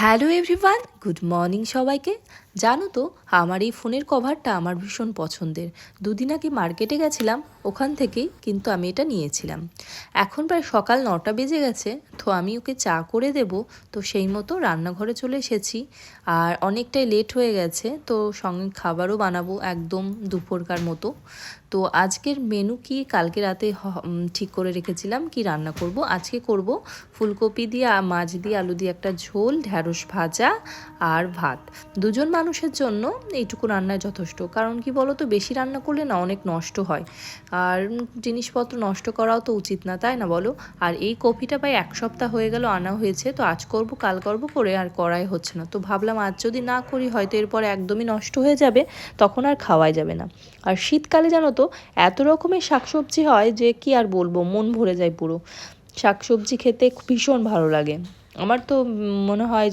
Hello everyone, good morning সবাইকে। জানো তো, আমার এই ফোনের কভারটা আমার ভীষণ পছন্দের। দুদিন আগে মার্কেটে গেছিলাম, ওখান থেকেই কিন্তু আমি এটা নিয়েছিলাম। এখন প্রায় সকাল 9টা বেজে গেছে, তো আমি ওকে চা করে দেব। তো সেই মতো রান্নাঘরে চলে এসেছি। আর অনেকটাই লেট হয়ে গেছে, তো সঙ্গে খাবারও বানাবো একদম দুপুরকার মতো। তো আজকের মেনু কি কালকে রাতে ঠিক করে রেখেছিলাম কি রান্না করব। আজকে করব ফুলকপি দিয়ে মাছ দিয়ে আলু দিয়ে একটা ঝোল, ঢ্যাঁড়স ভাজা আর ভাত। দুজন মানুষের জন্য এইটুকু রান্নায় যথেষ্ট। কারণ কি বলো তো, বেশি রান্না করলে না অনেক নষ্ট হয়, আর জিনিসপত্র নষ্ট করাও তো উচিত না, তাই না বলো। আর এই কপিটা প্রায় এক সপ্তাহ হয়ে গেল আনা হয়েছে, তো আজ করব কাল করব করে আর করাই হচ্ছে না। তো ভাবলাম আজ যদি না করি হয়তো এরপরে একদমই নষ্ট হয়ে যাবে, তখন আর খাওয়াই যাবে না। আর শীতকালে জানো তো এত রকমের শাকসবজি হয় যে কি আর বলবো, মন ভরে যায় পুরো। শাকসবজি খেতে ভীষণ ভালো লাগে আমার। তো মনে হয়